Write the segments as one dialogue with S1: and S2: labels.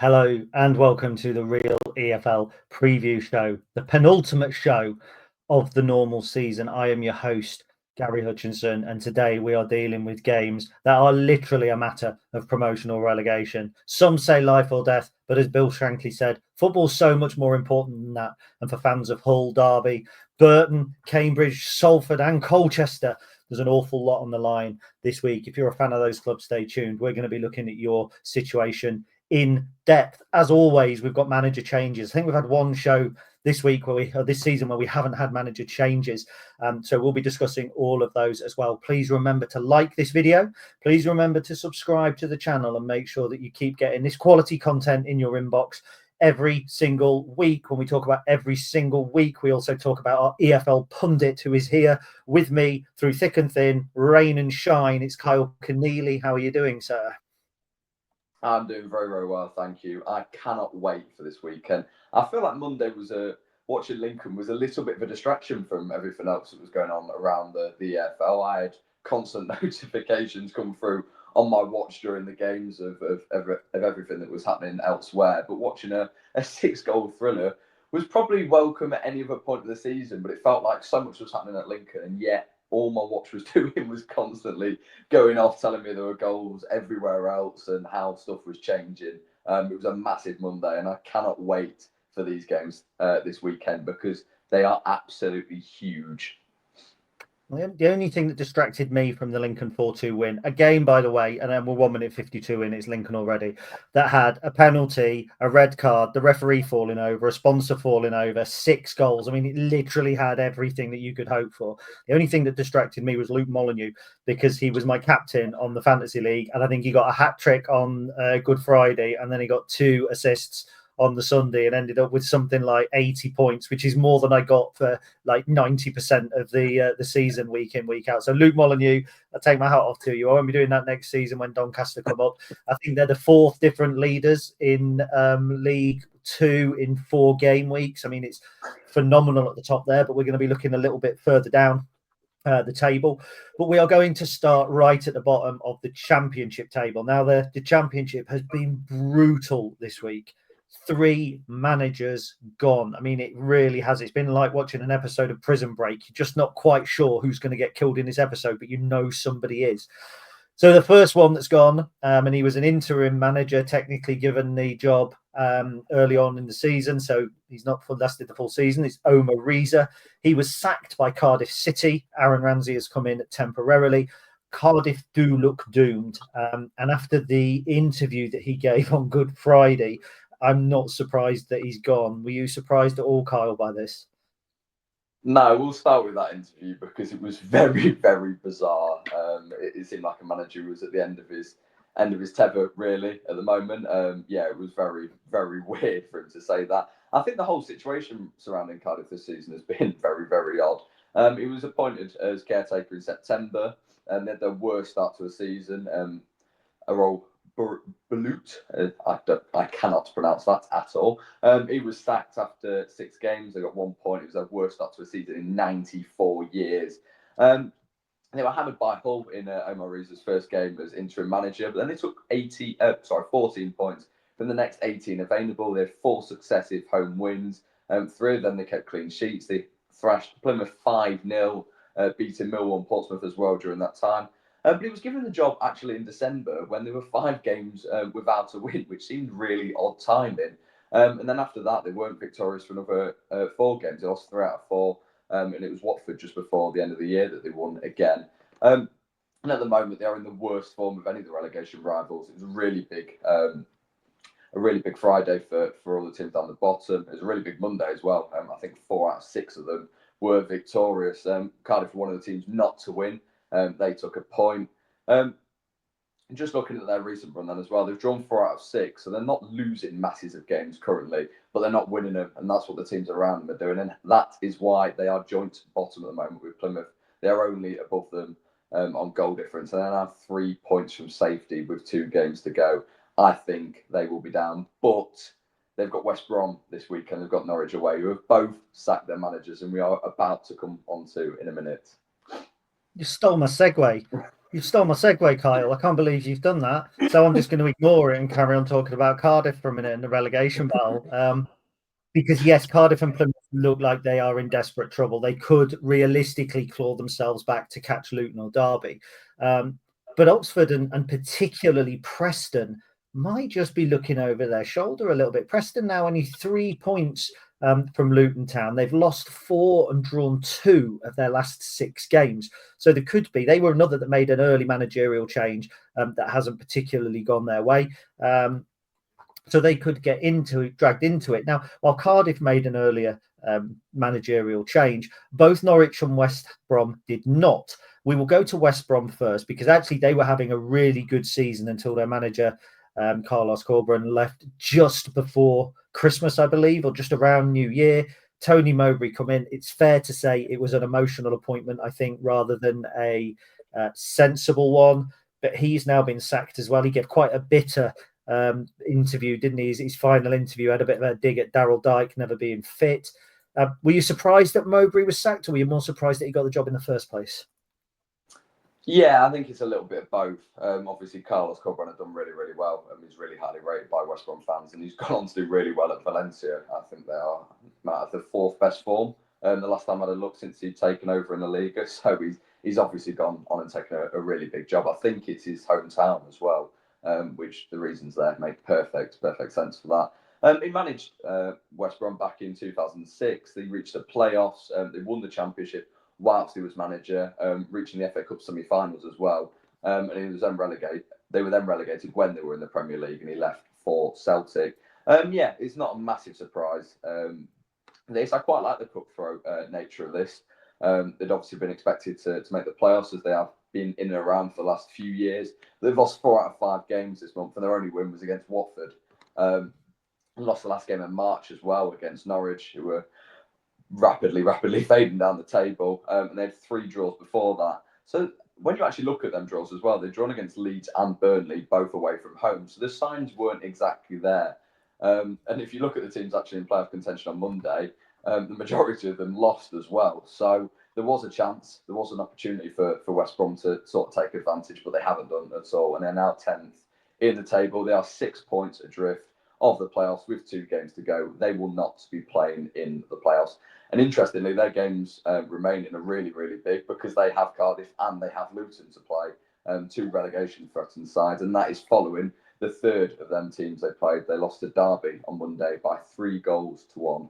S1: Hello and welcome to the Real EFL Preview Show, the penultimate show of the normal season. I am your host, Gary Hutchinson, and today we are dealing with games that are literally a matter of promotion or relegation. Some say life or death, but as Bill Shankly said, football's so much more important than that. And for fans of Hull, Derby, Burton, Cambridge, Salford and Colchester, there's an awful lot on the line this week. If you're a fan of those clubs, stay tuned. We're going to be looking at your situation in depth. As always, we've got manager changes. I think we've had one show this week this season where we haven't had manager changes. So we'll be discussing all of those as well. Please remember to like this video. Please remember to subscribe to the channel and make sure that you keep getting this quality content in your inbox every single week. When we talk about every single week, we also talk about our EFL pundit who is here with me through thick and thin, rain and shine. It's Kyle Keneally. How are you doing, sir?
S2: I'm doing very, very well, thank you. I cannot wait for this weekend. I feel like Monday watching Lincoln was a little bit of a distraction from everything else that was going on around the EFL. I had constant notifications come through on my watch during the games of everything that was happening elsewhere. But watching a 6-goal thriller was probably welcome at any other point of the season, but it felt like so much was happening at Lincoln, and yet all my watch was doing was constantly going off, telling me there were goals everywhere else and how stuff was changing. It was a massive Monday, and I cannot wait for these games this weekend because they are absolutely huge.
S1: The only thing that distracted me from the Lincoln 4-2 win, a game, by the way, and then we're 1 minute 52 in, it's Lincoln already, that had a penalty, a red card, the referee falling over, a sponsor falling over, 6 goals. I mean, it literally had everything that you could hope for. The only thing that distracted me was Luke Molyneux because he was my captain on the Fantasy League, and I think he got a hat-trick on Good Friday, and then he got 2 assists on the Sunday and ended up with something like 80 points, which is more than I got for like 90% of the season, week in, week out. So Luke Molyneux, I take my hat off to you. I won't be doing that next season when Doncaster come up. I think they're the 4th different leaders in League 2 in 4 game weeks. I mean, it's phenomenal at the top there, but we're going to be looking a little bit further down the table. But we are going to start right at the bottom of the Championship table. Now, the Championship has been brutal this week. 3 managers gone. I mean, it really has. It's been like watching an episode of Prison Break. You're just not quite sure who's going to get killed in this episode, but you know somebody is. So the first one that's gone, and he was an interim manager, technically given the job early on in the season, so he's not lasted the full season. It's Omar Reza. He was sacked by Cardiff City. Aaron Ramsey has come in temporarily. Cardiff do look doomed. And after the interview that he gave on Good Friday, I'm not surprised that he's gone. Were you surprised at all, Kyle, by this?
S2: No, we'll start with that interview because it was very, very bizarre. It seemed like a manager who was at the end of his tether, really, at the moment. Yeah, it was very, very weird for him to say that. I think the whole situation surrounding Cardiff this season has been very, very odd. He was appointed as caretaker in September, and they had their worst start to a season. Errol Bulut, I cannot pronounce that at all. He was sacked after 6 games. They got 1 point. It was their worst start to a season in 94 years. They were hammered by Hull in Omar Reza's first game as interim manager, but then they took 14 points from the next 18 available. They had 4 successive home wins. 3 of them they kept clean sheets. They thrashed Plymouth 5-0, beating Millwall and Portsmouth as well during that time. But he was given the job actually in December when there were 5 games without a win, which seemed really odd timing. And then after that, they weren't victorious for another 4 games. They lost 3 out of 4, and it was Watford just before the end of the year that they won again. And at the moment, they are in the worst form of any of the relegation rivals. It was a really big Friday for all the teams down the bottom. It was a really big Monday as well. I think 4 out of 6 of them were victorious. Cardiff were one of the teams not to win. They took a point. Just looking at their recent run then as well, they've drawn 4 out of 6, so they're not losing masses of games currently, but they're not winning them, and that's what the teams around them are doing, and that is why they are joint bottom at the moment with Plymouth. They're only above them on goal difference, and they have 3 points from safety with 2 games to go. I think they will be down, but they've got West Brom this week and they've got Norwich away, who have both sacked their managers, and we are about to come on to in a minute.
S1: You stole my segue. You stole my segue, Kyle. I can't believe you've done that. So I'm just going to ignore it and carry on talking about Cardiff for a minute and the relegation battle. Because yes, Cardiff and Plymouth look like they are in desperate trouble. They could realistically claw themselves back to catch Luton or Derby. But Oxford and particularly Preston might just be looking over their shoulder a little bit. Preston now only 3 points from Luton Town. They've lost 4 and drawn 2 of their last 6 games. So there could be. They were another that made an early managerial change that hasn't particularly gone their way. So they could get dragged into it. Now, while Cardiff made an earlier managerial change, both Norwich and West Brom did not. We will go to West Brom first because actually they were having a really good season until their manager, Carlos Corberán, left just before Christmas, I believe, or just around New Year. Tony Mowbray come in. It's fair to say it was an emotional appointment, I think, rather than a sensible one. But he's now been sacked as well. He gave quite a bitter interview, didn't he? His final interview had a bit of a dig at Daryl Dike never being fit. Were you surprised that Mowbray was sacked, or were you more surprised that he got the job in the first place?
S2: Yeah, I think it's a little bit of both. Obviously, Carlos Corberán has done really, really well. He's really highly rated by West Brom fans, and he's gone on to do really well at Valencia. I think they are at the 4th best form. The last time I had a look since he'd taken over in the Liga, so he's obviously gone on and taken a really big job. I think it's his hometown as well, which the reasons there make perfect sense for that. He managed West Brom back in 2006. They reached the playoffs. They won the championship whilst he was manager, reaching the FA Cup semi-finals as well. And he was then relegated. They were then relegated when they were in the Premier League, and he left for Celtic. Yeah, it's not a massive surprise. I quite like the cutthroat nature of this. They'd obviously been expected to make the playoffs as they have been in and around for the last few years. They've lost 4 out of 5 games this month, and their only win was against Watford. Lost the last game in March as well against Norwich, who were rapidly fading down the table, and they had 3 draws before that. So when you actually look at them draws as well, they've drawn against Leeds and Burnley, both away from home. So the signs weren't exactly there. And if you look at the teams actually in playoff contention on Monday, the majority of them lost as well. So there was a chance, there was an opportunity for West Brom to sort of take advantage, but they haven't done at all. And they're now 10th in the table. They are 6 points adrift of the playoffs with 2 games to go. They will not be playing in the playoffs. And interestingly, their games remain in a really, really big because they have Cardiff and they have Luton to play, 2 relegation-threatened sides, and that is following the 3rd of them teams they played. They lost to Derby on Monday by 3-1.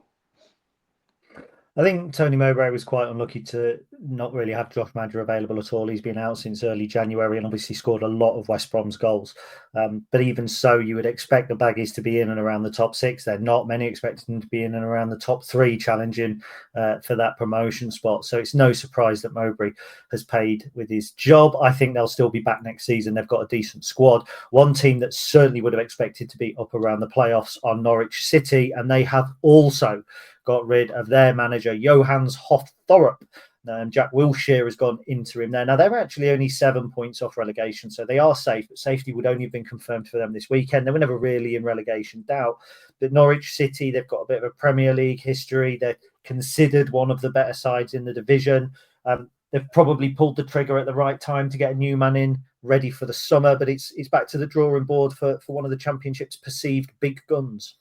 S1: I think Tony Mowbray was quite unlucky to not really have Josh Madger available at all. He's been out since early January and obviously scored a lot of West Brom's goals. But even so, you would expect the Baggies to be in and around the top 6. They're not. Many expect them to be in and around the top 3, challenging for that promotion spot. So it's no surprise that Mowbray has paid with his job. I think they'll still be back next season. They've got a decent squad. One team that certainly would have expected to be up around the playoffs are Norwich City, and they have also got rid of their manager, Johannes Hoff-Thorup. Jack Wilshere has gone interim there. Now, they're actually only 7 points off relegation, so they are safe, but safety would only have been confirmed for them this weekend. They were never really in relegation doubt. But Norwich City, they've got a bit of a Premier League history. They're considered one of the better sides in the division. They've probably pulled the trigger at the right time to get a new man in, ready for the summer, but it's back to the drawing board for one of the Championship's perceived big guns.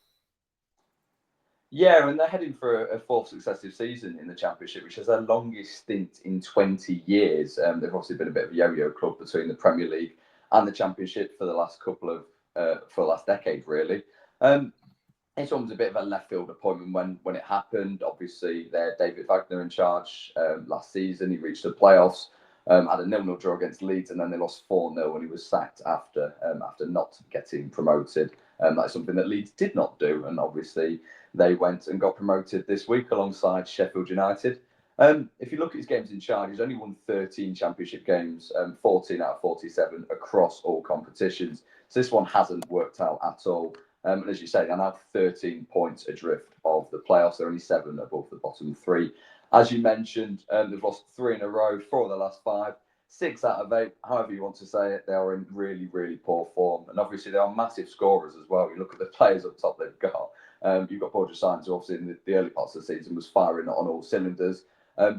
S2: Yeah, and they're heading for a 4th successive season in the Championship, which is their longest stint in 20 years. They've obviously been a bit of a yo-yo club between the Premier League and the Championship for the last for the last decade, really. This one was a bit of a left field appointment when it happened. Obviously, they had David Wagner in charge last season. He reached the playoffs, had a 0-0 draw against Leeds, and then they lost 4-0 when he was sacked after not getting promoted. That's something that Leeds did not do, and obviously they went and got promoted this week alongside Sheffield United. If you look at his games in charge, he's only won 13 Championship games, 14 out of 47 across all competitions. So this one hasn't worked out at all. And as you say, they're now 13 points adrift of the playoffs. They're only 7 above the bottom 3. As you mentioned, they've lost 3 in a row, 4 of the last 5. 6 out of 8, however you want to say it, they are in really, really poor form. And obviously, they are massive scorers as well. You look at the players up top they've got. You've got Borja Sainz, who obviously in the early parts of the season was firing on all cylinders.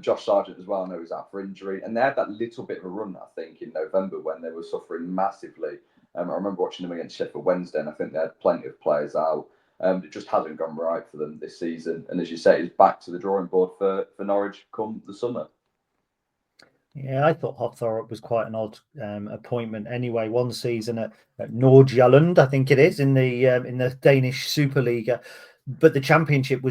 S2: Josh Sargent as well, I know he's out for injury. And they had that little bit of a run, I think, in November when they were suffering massively. I remember watching them against Sheffield Wednesday, and I think they had plenty of players out. It just hasn't gone right for them this season. And as you say, it's back to the drawing board for Norwich come the summer.
S1: Yeah, I thought Hotthorpe was quite an odd appointment anyway. One season at Nordjylland, I think it is, in the Danish Superliga. But the Championship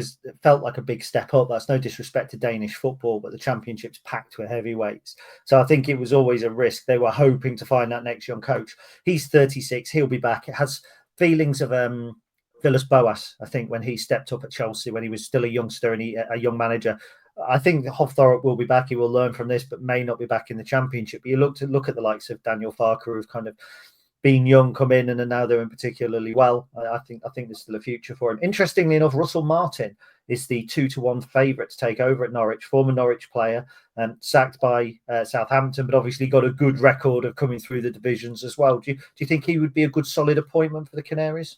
S1: felt like a big step up. That's no disrespect to Danish football, but the Championship's packed with heavyweights. So I think it was always a risk. They were hoping to find that next young coach. He's 36. He'll be back. It has feelings of Villas Boas, I think, when he stepped up at Chelsea, when he was still a youngster and a young manager. I think Hofthorpe will be back. He will learn from this, but may not be back in the Championship. But you look at the likes of Daniel Farker, who've kind of been young, come in, and are now doing particularly well. I think there's still a future for him. Interestingly enough, Russell Martin is the 2-1 favourite to take over at Norwich. Former Norwich player, sacked by Southampton, but obviously got a good record of coming through the divisions as well. Do you think he would be a good solid appointment for the Canaries?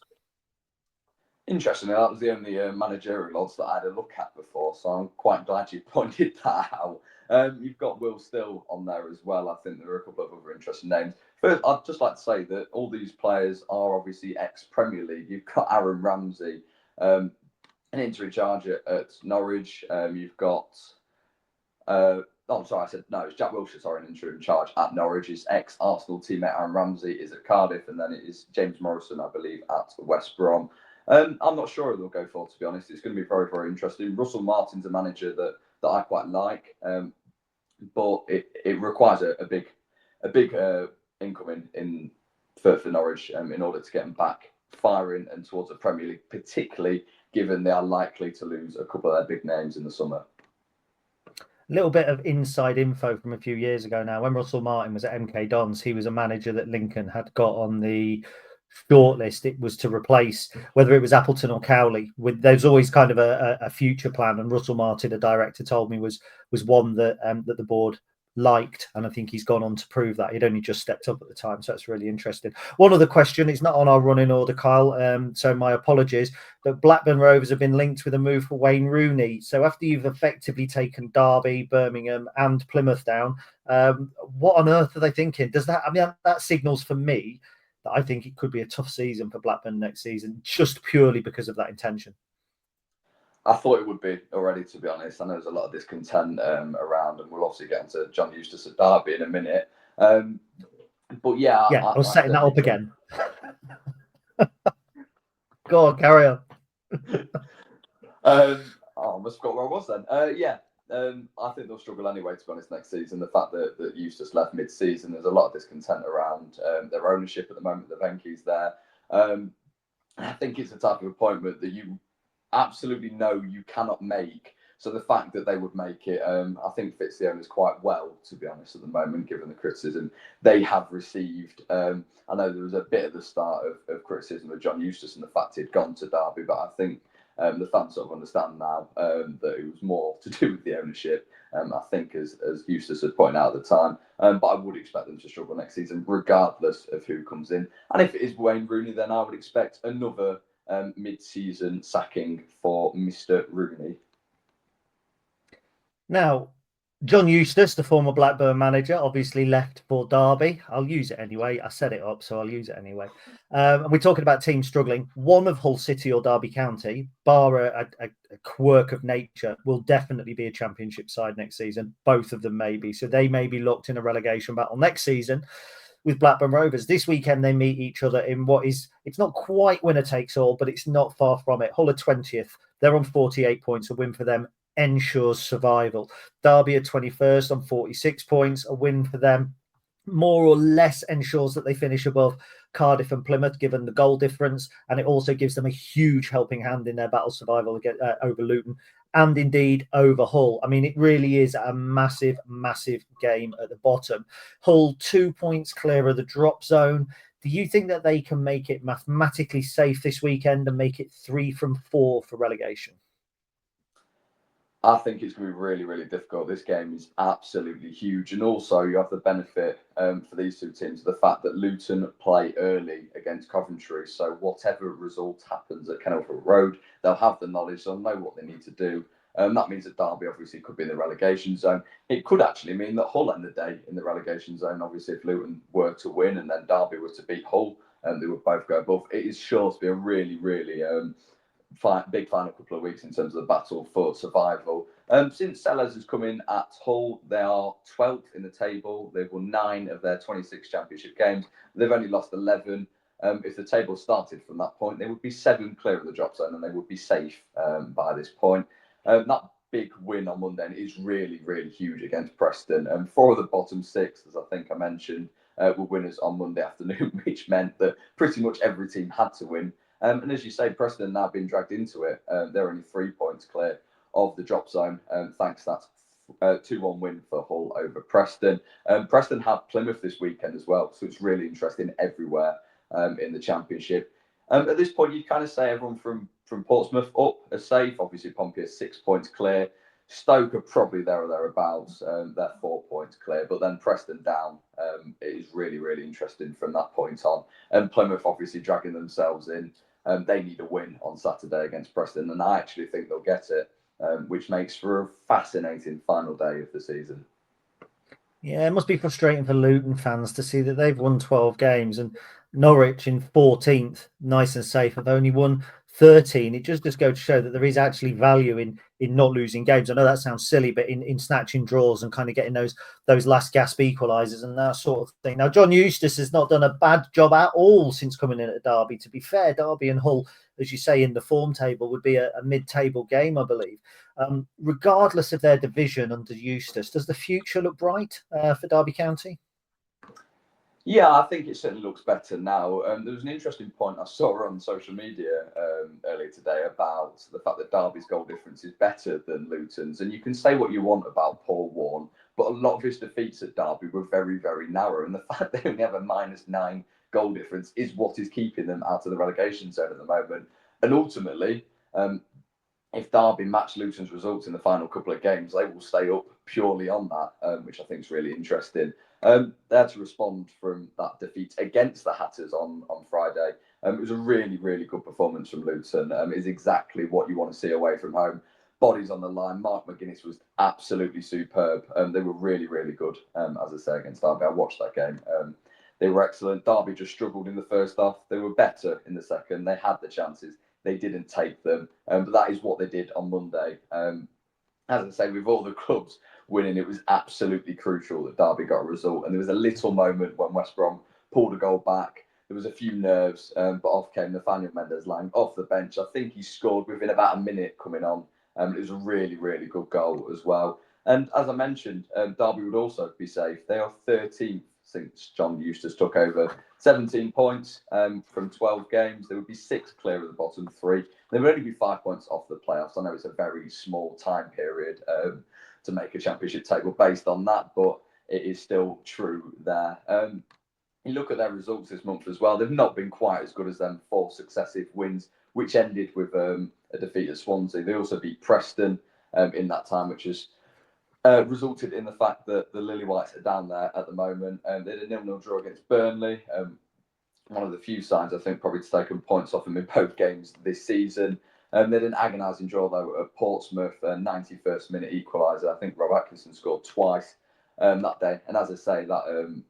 S2: Interestingly, that was the only managerial odds that I had a look at before, so I'm quite glad you pointed that out. You've got Will Still on there as well. I think there are a couple of other interesting names. First, I'd just like to say that all these players are obviously ex-Premier League. You've got Aaron Ramsey, an interim charge at Norwich. You've got... it's Jack Wilshere, an interim charge at Norwich. His ex-Arsenal teammate Aaron Ramsey is at Cardiff, and then it is James Morrison, I believe, at West Brom. I'm not sure who they'll go for, to be honest. It's going to be very, very interesting. Russell Martin's a manager that I quite like, but it requires a big income in for Norwich in order to get them back firing and towards the Premier League, particularly given they are likely to lose a couple of their big names in the summer.
S1: A little bit of inside info from a few years ago now. When Russell Martin was at MK Dons, he was a manager that Lincoln had got on the shortlist. It was to replace whether it was Appleton or Cowley. There's always kind of a future plan, and Russell Martin, a director, told me was one that that the board liked, and I think he's gone on to prove that. He'd only just stepped up at the time, so that's really interesting. One other question, it's not on our running order, Kyle, so my apologies, but Blackburn Rovers have been linked with a move for Wayne Rooney. So after you've effectively taken Derby, Birmingham and Plymouth down, what on earth are they thinking? That signals for me that I think it could be a tough season for Blackburn next season, just purely because of that intention.
S2: I thought it would be already, to be honest. I know there's a lot of discontent around, and we'll obviously get into John Eustace at Derby in a minute. But yeah,
S1: I was setting that up again. Go on, carry on.
S2: I almost forgot where I was then. I think they'll struggle anyway, to be honest, next season. The fact that Eustace left mid-season, there's a lot of discontent around their ownership at the moment. The Venky's there. I think it's a type of appointment that you absolutely know you cannot make. So the fact that they would make it, I think fits the owners quite well, to be honest, at the moment, given the criticism they have received. I know there was a bit at the start of criticism of John Eustace and the fact he'd gone to Derby, but I think the fans sort of understand now that it was more to do with the ownership, I think, as Eustace had pointed out at the time. But I would expect them to struggle next season, regardless of who comes in. And if it is Wayne Rooney, then I would expect another mid-season sacking for Mr. Rooney.
S1: Now, John Eustace, the former Blackburn manager, obviously left for Derby. I'll use it anyway. I set it up, so I'll use it anyway. And we're talking about teams struggling. One of Hull City or Derby County, bar a quirk of nature, will definitely be a Championship side next season. Both of them may be. So they may be locked in a relegation battle next season with Blackburn Rovers. This weekend, they meet each other in what is, it's not quite winner takes all, but it's not far from it. Hull are 20th. They're on 48 points. A win for them ensures survival. Derby are 21st on 46 points. A win for them more or less ensures that they finish above Cardiff and Plymouth, given the goal difference. And it also gives them a huge helping hand in their battle survival over Luton and indeed over Hull. I mean, it really is a massive, massive game at the bottom. Hull 2 points clear of the drop zone. Do you think that they can make it mathematically safe this weekend and make it 3 from 4 for relegation?
S2: I think it's going to be really, really difficult. This game is absolutely huge. And also you have the benefit for these two teams, the fact that Luton play early against Coventry. So whatever result happens at Kenilworth Road, they'll have the knowledge, they'll know what they need to do. That means that Derby obviously could be in the relegation zone. It could actually mean that Hull end the day in the relegation zone. Obviously, if Luton were to win and then Derby were to beat Hull, they would both go above. It is sure to be a really, really big final couple of weeks in terms of the battle for survival. Since Sellers has come in at Hull, they are 12th in the table. They've won 9 of their 26 championship games. They've only lost 11. If the table started from that point, they would be 7 clear of the drop zone and they would be safe by this point. That big win on Monday is really, really huge against Preston. 4 of the bottom 6, as I think I mentioned, were winners on Monday afternoon, which meant that pretty much every team had to win. And as you say, Preston now been dragged into it. They're only 3 points clear of the drop zone, thanks to that 2-1 win for Hull over Preston. Preston have Plymouth this weekend as well, so it's really interesting everywhere in the Championship. At this point, you'd kind of say everyone from Portsmouth up are safe. Obviously, Pompey are 6 points clear. Stoke are probably there or thereabouts. They're 4 points clear, but then Preston down. It is really, really interesting from that point on. And Plymouth obviously dragging themselves in. They need a win on Saturday against Preston, and I actually think they'll get it, which makes for a fascinating final day of the season.
S1: Yeah, it must be frustrating for Luton fans to see that they've won 12 games and Norwich in 14th, nice and safe, have only won 13. It just goes to show that there is actually value in not losing games. I know that sounds silly, but in snatching draws and kind of getting those last gasp equalisers and that sort of thing. Now, John Eustace has not done a bad job at all since coming in at Derby. To be fair, Derby and Hull, as you say, in the form table would be a mid-table game, I believe. Regardless of their division under Eustace, does the future look bright for Derby County?
S2: Yeah, I think it certainly looks better now. There was an interesting point I saw on social media earlier today about the fact that Derby's goal difference is better than Luton's. And you can say what you want about Paul Warne, but a lot of his defeats at Derby were very, very narrow. And the fact they only have a -9 goal difference is what is keeping them out of the relegation zone at the moment. And ultimately, if Derby match Luton's results in the final couple of games, they will stay up purely on that, which I think is really interesting. They had to respond from that defeat against the Hatters on Friday. It was a really, really good performance from Luton. It's exactly what you want to see away from home. Bodies on the line. Mark McGuinness was absolutely superb. They were really, really good, as I say, against Derby. I watched that game. They were excellent. Derby just struggled in the first half. They were better in the second. They had the chances. They didn't take them. But that is what they did on Monday. As I say, with all the clubs winning, it was absolutely crucial that Derby got a result. And there was a little moment when West Brom pulled a goal back. There was a few nerves, but off came Nathaniel Mendes-Lang off the bench. I think he scored within about a minute coming on. It was a really, really good goal as well. And as I mentioned, Derby would also be safe. They are 13th since John Eustace took over. 17 points from 12 games. They would be 6 clear of the bottom 3. They would only be 5 points off the playoffs. I know it's a very small time period to make a championship table based on that, but it is still true there. You look at their results this month as well. They've not been quite as good as them 4 successive wins, which ended with a defeat at Swansea. They also beat Preston in that time, which has resulted in the fact that the Lily Whites are down there at the moment. They had a 0-0 draw against Burnley. One of the few sides, I think, probably taken points off them in both games this season. They had an agonising draw, though, at Portsmouth, 91st minute equaliser. I think Rob Atkinson scored twice that day. And as I say, that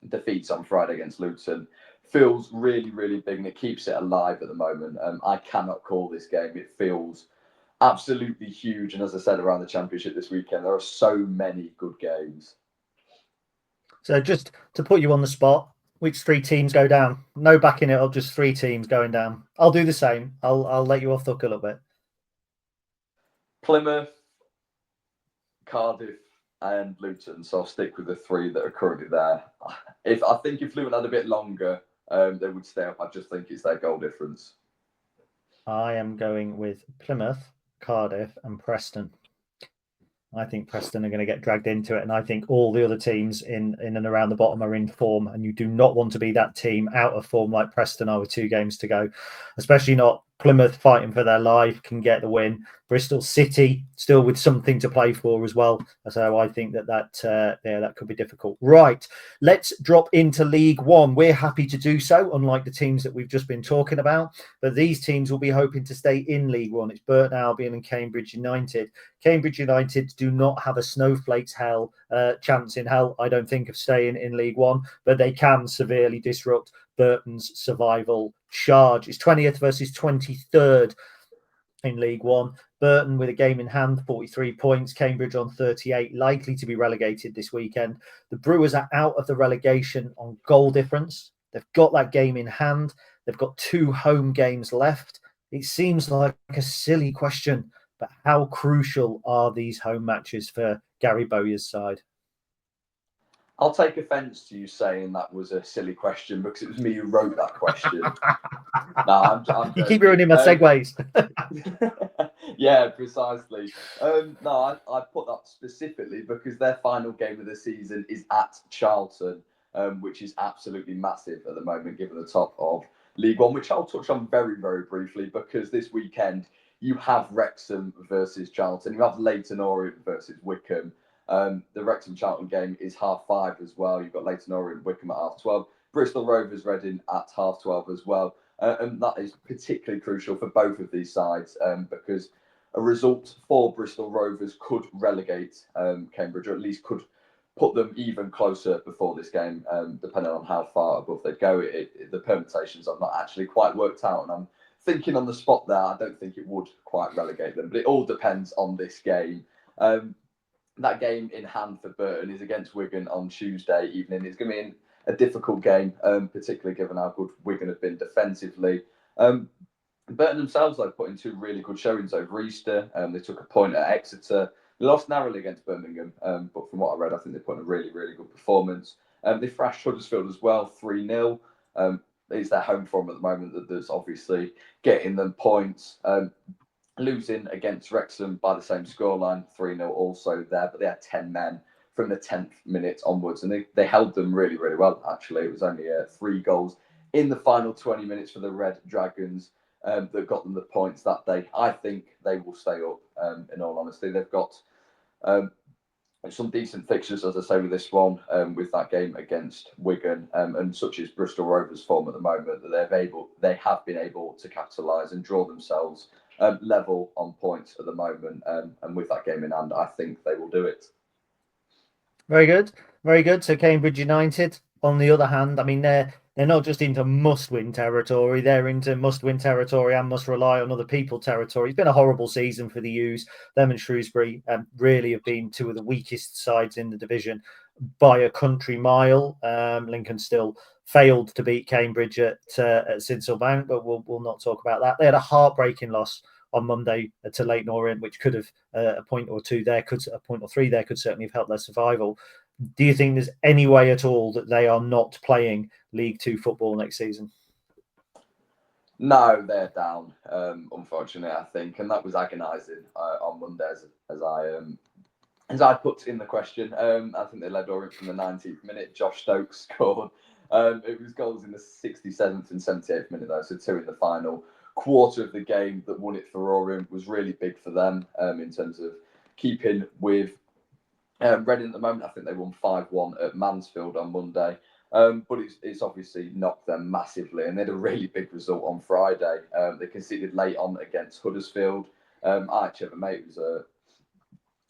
S2: defeats on Friday against Luton feels really, really big, and it keeps it alive at the moment. I cannot call this game. It feels absolutely huge. And as I said, around the Championship this weekend, there are so many good games.
S1: So just to put you on the spot, which 3 teams go down? No backing it up, just 3 teams going down. I'll do the same. I'll let you off the hook a little bit.
S2: Plymouth, Cardiff, and Luton. So I'll stick with the 3 that are currently there. If Luton had a bit longer, they would stay up. I just think it's their goal difference.
S1: I am going with Plymouth, Cardiff, and Preston. I think Preston are going to get dragged into it, and I think all the other teams in and around the bottom are in form, and you do not want to be that team out of form like Preston are with 2 games to go, especially not Plymouth fighting for their life can get the win. Bristol City still with something to play for as well. So I think that could be difficult. Right, let's drop into League One. We're happy to do so, unlike the teams that we've just been talking about. But these teams will be hoping to stay in League One. It's Burton Albion and Cambridge United. Cambridge United do not have a snowflake's chance in hell, I don't think, of staying in League One, but they can severely disrupt Burton's survival charge. It's 20th versus 23rd in League One. Burton with a game in hand, 43 points. Cambridge on 38, likely to be relegated this weekend. The Brewers are out of the relegation on goal difference. They've got that game in hand. They've got 2 home games left. It seems like a silly question, but how crucial are these home matches for Gary Bowyer's side?
S2: I'll take offence to you saying that was a silly question because it was me who wrote that question. No, I'm
S1: you keep ruining my segues.
S2: Yeah, precisely. No, I put that specifically because their final game of the season is at Charlton, which is absolutely massive at the moment, given the top of League One, which I'll touch on very, very briefly because this weekend you have Wrexham versus Charlton, you have Leyton Orient versus Wycombe. The Wrexham Charlton game is 5:30 as well. You've got Leyton Orient, Wycombe at 12:30. Bristol Rovers Reading at 12:30 as well. And that is particularly crucial for both of these sides because a result for Bristol Rovers could relegate Cambridge, or at least could put them even closer before this game, depending on how far above they go. The permutations have not actually quite worked out, and I'm thinking on the spot there, I don't think it would quite relegate them, but it all depends on this game. That game in hand for Burton is against Wigan on Tuesday evening. It's going to be a difficult game, particularly given how good Wigan have been defensively. Burton themselves, though, put in 2 really good showings over Easter. They took a point at Exeter. They lost narrowly against Birmingham, but from what I read, I think they put in a really, really good performance. They thrashed Huddersfield as well, 3-0. It's their home form at the moment that's obviously getting them points. Losing against Wrexham by the same scoreline, 3-0 also there, but they had 10 men from the 10th minute onwards, and they held them really, really well, actually. It was only 3 goals in the final 20 minutes for the Red Dragons that got them the points that day. I think they will stay up, in all honesty. They've got some decent fixtures, as I say, with this one, with that game against Wigan, and such as Bristol Rovers' form at the moment, that they have been able to capitalise and draw themselves level on points at the moment. And with that game in hand, I think they will do it.
S1: Very good. Very good. So Cambridge United, on the other hand, I mean, they're not just into must-win territory, they're into must-win territory and must rely on other people territory. It's been a horrible season for the U's. Them and Shrewsbury really have been 2 of the weakest sides in the division by a country mile. Lincoln still failed to beat Cambridge at Sincil Bank, but we'll not talk about that. They had a heartbreaking loss on Monday to Leyton Orient, which could have a point or 3 there could certainly have helped their survival. Do you think there's any way at all that they are not playing League Two football next season?
S2: No, they're down, unfortunately, I think, and that was agonising on Monday as I put in the question. I think they led Orient from the 19th minute. Josh Stokes scored. It was goals in the 67th and 78th minute, though, so 2 in the final quarter of the game that won it for Orient. Was really big for them in terms of keeping with Reading at the moment. I think they won 5-1 at Mansfield on Monday. But it's obviously knocked them massively, and they had a really big result on Friday. They conceded late on against Huddersfield. I actually have a mate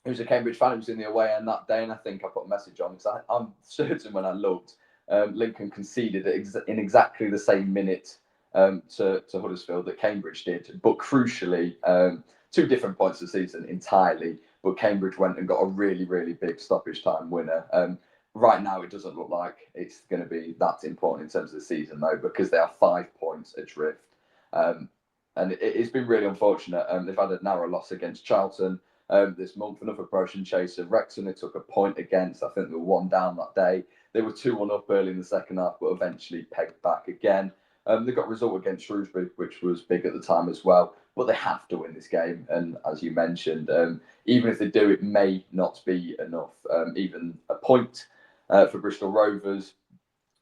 S2: who's a Cambridge fan who was in the away end that day, and I think I put a message on because I'm certain when I looked, Lincoln conceded in exactly the same minute to Huddersfield that Cambridge did, but crucially, 2 different points of the season entirely. But Cambridge went and got a really, really big stoppage time winner. Right now, it doesn't look like it's going to be that important in terms of the season, though, because they are 5 points adrift. And it's been really unfortunate. They've had a narrow loss against Charlton this month, another promotion chaser. Wrexham, they took a point against. I think they were 1 down that day. They were 2-1 up early in the second half, but eventually pegged back again. They got a result against Shrewsbury, which was big at the time as well. But they have to win this game. And as you mentioned, even if they do, it may not be enough. Even a point for Bristol Rovers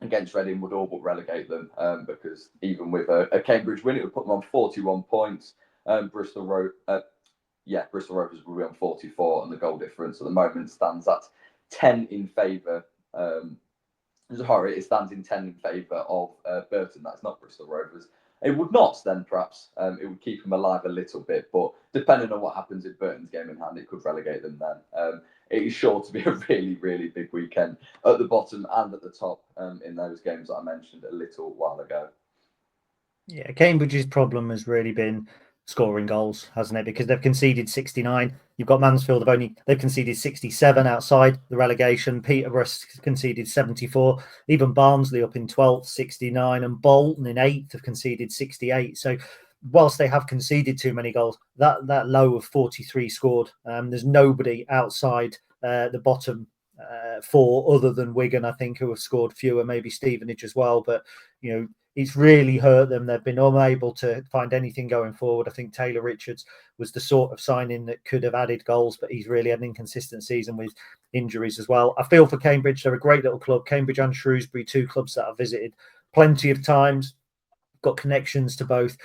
S2: against Reading would all but relegate them, because even with a Cambridge win, it would put them on 41 points. Bristol Rovers will be on 44, and the goal difference at the moment stands at 10 in favour. It stands in 10 in favour of Burton. That's not Bristol Rovers. It would not, then perhaps it would keep them alive a little bit, but depending on what happens in Burton's game in hand, it could relegate them then. It is sure to be a really, really big weekend at the bottom and at the top in those games that I mentioned a little while ago.
S1: Yeah, Cambridge's problem has really been scoring goals, hasn't it? Because they've conceded 69. You've got Mansfield, they've conceded 67 outside the relegation. Peterborough conceded 74. Even Barnsley up in 12th, 69, and Bolton in 8th have conceded 68. So whilst they have conceded too many goals, that low of 43 scored, there's nobody outside the bottom four other than Wigan, I think, who have scored fewer, maybe Stevenage as well. But, you know, it's really hurt them. They've been unable to find anything going forward. I think Taylor Richards was the sort of signing that could have added goals, but he's really had an inconsistent season with injuries as well. I feel for Cambridge. They're a great little club. Cambridge and Shrewsbury, two clubs that I've visited plenty of times. Got connections to both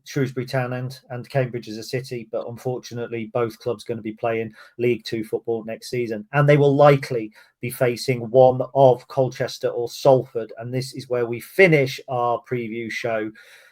S1: Shrewsbury Town and Cambridge as a city, but unfortunately both clubs going to be playing League Two football next season, and they will likely be facing one of Colchester or Salford, and this is where we finish our preview show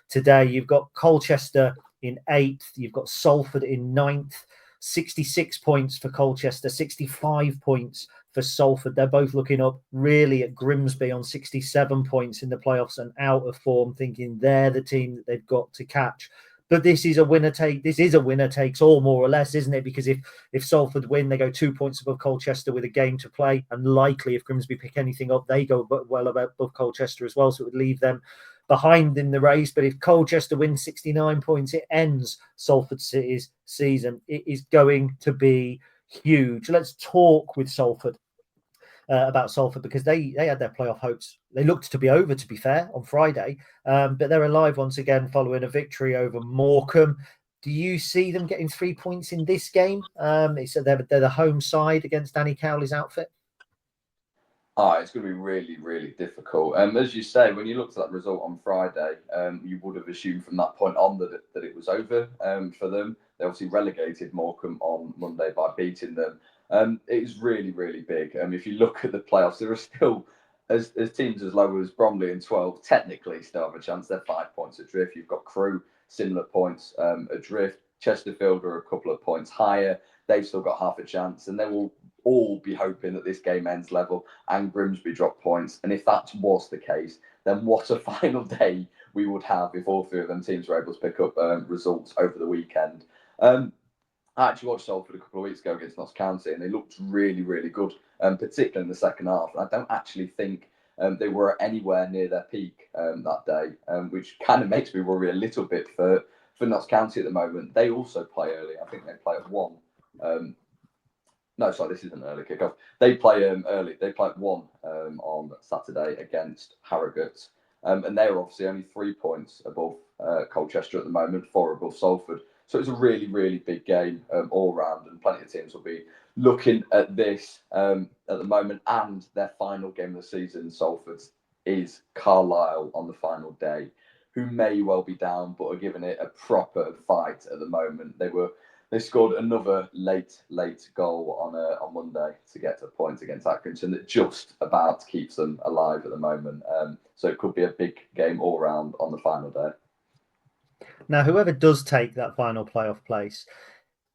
S1: today. You've got Colchester in 8th, you've got Salford in 9th, 66 points for Colchester, 65 points for Salford. They're both looking up really at Grimsby on 67 points in the playoffs and out of form, thinking they're the team that they've got to catch. But this is a winner takes all, more or less, isn't it? Because if Salford win, they go 2 points above Colchester with a game to play, and likely if Grimsby pick anything up, they go well above Colchester as well. So it would leave them behind in the race. But if Colchester wins 69 points, it ends Salford City's season. It is going to be huge. Let's talk with Salford about Salford, because they had their playoff hopes. They looked to be over, to be fair, on Friday, but they're alive once again following a victory over Morecambe. Do you see them getting 3 points in this game? They're the home side against Danny Cowley's outfit.
S2: It's going to be really, really difficult. As you say, when you looked at that result on Friday, you would have assumed from that point on that it was over for them. They obviously relegated Morecambe on Monday by beating them. It is really, really big. If you look at the playoffs, there are still, as teams as low as Bromley and 12 technically still have a chance. They're 5 points adrift. You've got Crewe, similar points adrift. Chesterfield are a couple of points higher. They've still got half a chance, and they will all be hoping that this game ends level and Grimsby drop points. And if that was the case, then what a final day we would have if all three of them teams were able to pick up results over the weekend. I actually watched Salford a couple of weeks ago against Notts County, and they looked really, really good, particularly in the second half. And I don't actually think they were anywhere near their peak that day, which kind of makes me worry a little bit for Notts County at the moment. They also play early. I think they play at 1. No, sorry, this isn't early kickoff. They play early. They play at 1 on Saturday against Harrogate. And they're obviously only 3 points above Colchester at the moment, 4 above Salford. So it's a really, really big game all round, and plenty of teams will be looking at this at the moment. And their final game of the season, Salford's, is Carlisle on the final day, who may well be down, but are giving it a proper fight at the moment. They scored another late goal on Monday to get a point against Atkinson that just about keeps them alive at the moment. So it could be a big game all round on the final day.
S1: Now, whoever does take that final playoff place,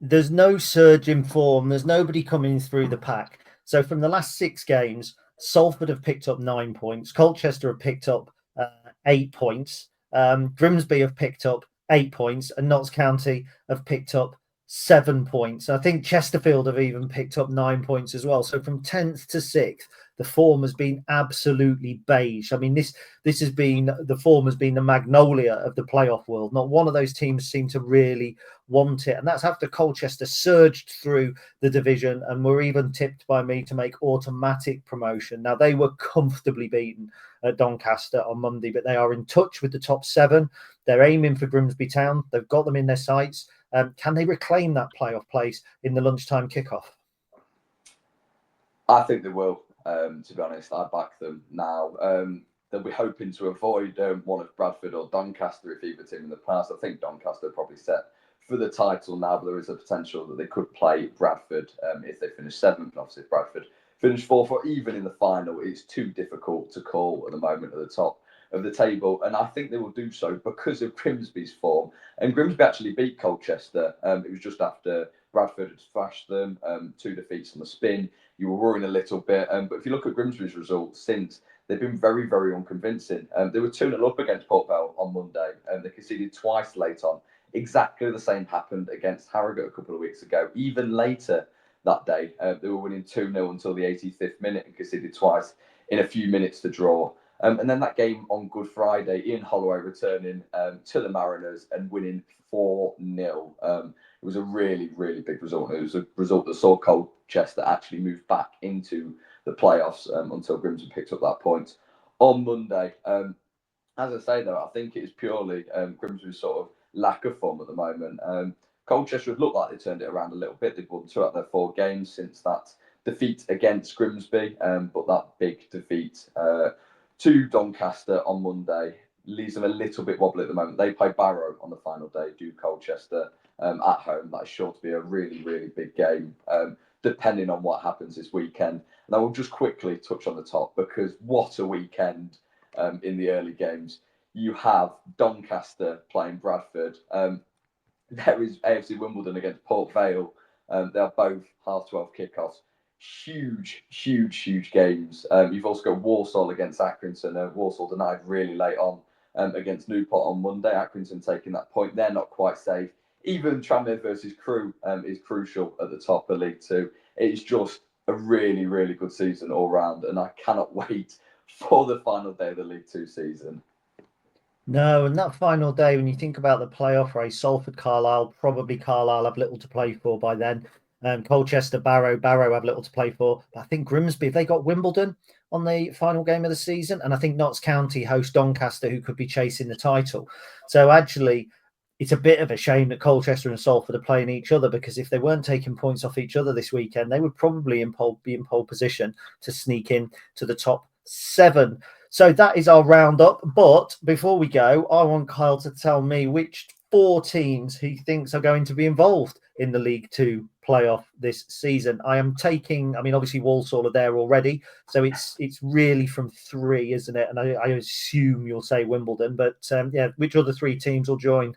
S1: there's no surge in form. There's nobody coming through the pack. So from the last 6 games, Salford have picked up 9 points. Colchester have picked up 8 points. Grimsby have picked up 8 points, and Notts County have picked up 7 points. I think Chesterfield have even picked up 9 points as well. So from 10th to 6th, the form has been absolutely beige. I mean, the form has been the magnolia of the playoff world. Not one of those teams seemed to really want it. And that's after Colchester surged through the division and were even tipped by me to make automatic promotion. Now, they were comfortably beaten at Doncaster on Monday, but they are in touch with the top 7. They're aiming for Grimsby Town. They've got them in their sights. Can they reclaim that playoff place in the lunchtime kickoff?
S2: I think they will. To be honest, I back them now. They'll be hoping to avoid one of Bradford or Doncaster if either team in the past. I think Doncaster are probably set for the title now, but there is a potential that they could play Bradford if they finish 7th. And obviously, if Bradford finish 4th or even in the final, it's too difficult to call at the moment at the top of the table. And I think they will do so because of Grimsby's form. And Grimsby actually beat Colchester. It was just after Bradford had thrashed them, 2 defeats on the spin. You were worrying a little bit. But if you look at Grimsby's results since, they've been very, very unconvincing. They were 2-0 up against Port Vale on Monday. They conceded twice late on. Exactly the same happened against Harrogate a couple of weeks ago. Even later that day, they were winning 2-0 until the 85th minute and conceded twice in a few minutes to draw. And then that game on Good Friday, Ian Holloway returning to the Mariners and winning 4-0. It was a really, really big result. It was a result that saw Colchester actually move back into the playoffs until Grimsby picked up that point on Monday. As I say, though, I think it is purely Grimsby's sort of lack of form at the moment. Colchester have looked like they turned it around a little bit. They've won 2 out of their 4 games since that defeat against Grimsby, but that big defeat to Doncaster on Monday leaves them a little bit wobbly at the moment. They play Barrow on the final day, do Colchester at home. That's sure to be a really, really big game, depending on what happens this weekend. And I will just quickly touch on the top because what a weekend in the early games. You have Doncaster playing Bradford. There is AFC Wimbledon against Port Vale. They are both 12:30 kickoffs. Huge games. You've also got Walsall against Accrington. Walsall denied really late on against Newport on Monday. Accrington taking that point. They're not quite safe. Even Tranmere versus Crewe is crucial at the top of League Two. It's just a really, really good season all round, and I cannot wait for the final day of the League Two season.
S1: No, and that final day, when you think about the playoff race, Salford, Carlisle, probably Carlisle have little to play for by then. Colchester, Barrow have little to play for. But I think Grimsby, if they got Wimbledon on the final game of the season, and I think Notts County host Doncaster, who could be chasing the title. So actually, it's a bit of a shame that Colchester and Salford are playing each other, because if they weren't taking points off each other this weekend, they would probably be in pole position to sneak in to the top 7. So that is our roundup. But before we go, I want Kyle to tell me which 4 teams he thinks are going to be involved in the League Two playoff this season. I am taking, obviously Walsall are there already, so it's really from 3, isn't it? And I assume you'll say Wimbledon, but which other 3 teams will join?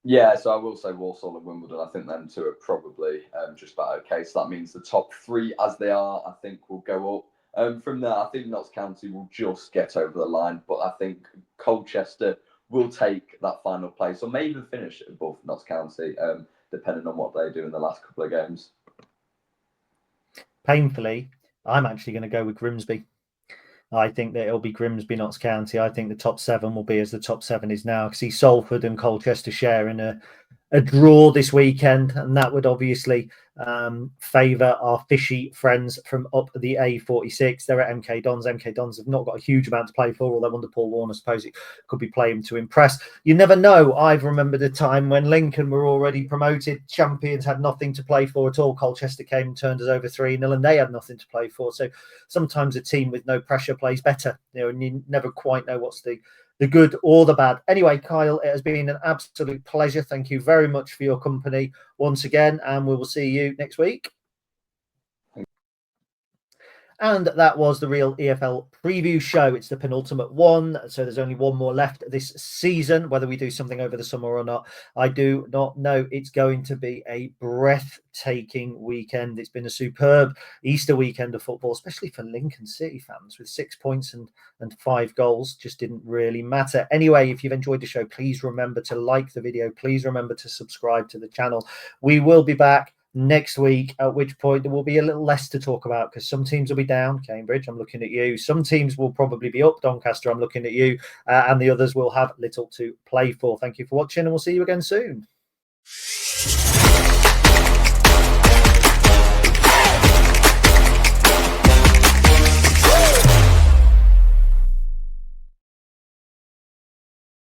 S2: Yeah, so I will say Walsall and Wimbledon. I think them 2 are probably just about okay. So that means the top 3, as they are, I think will go up. From there, I think Notts County will just get over the line, but I think Colchester will take that final place, or may even finish above Notts County, depending on what they do in the last couple of games.
S1: Painfully, I'm actually going to go with Grimsby. I think that it'll be Grimsby, Notts County. I think the top 7 will be as the top 7 is now. I see Salford and Colchester sharing a draw this weekend, and that would obviously favour our fishy friends from up the A46. They're at MK Dons. MK Dons have not got a huge amount to play for, although under Paul Warne, I suppose it could be playing to impress. You never know. I've remembered a time when Lincoln were already promoted champions, had nothing to play for at all. Colchester came and turned us over 3-0, and they had nothing to play for. So sometimes a team with no pressure plays better, and you never quite know what's the good or the bad. Anyway, Kyle, it has been an absolute pleasure. Thank you very much for your company once again, and we will see you next week. And that was the Real EFL Preview Show. It's the penultimate one, so there's only one more left this season. Whether we do something over the summer or not, I do not know. It's going to be a breathtaking weekend. It's been a superb Easter weekend of football, especially for Lincoln City fans, with 6 points and 5 goals. Just didn't really matter. Anyway, if you've enjoyed the show, please remember to like the video. Please remember to subscribe to the channel. We will be back next week, at which point there will be a little less to talk about, because some teams will be down. Cambridge, I'm looking at you. Some teams will probably be up. Doncaster, I'm looking at you. And the others will have little to play for. Thank you for watching, and we'll see you again soon.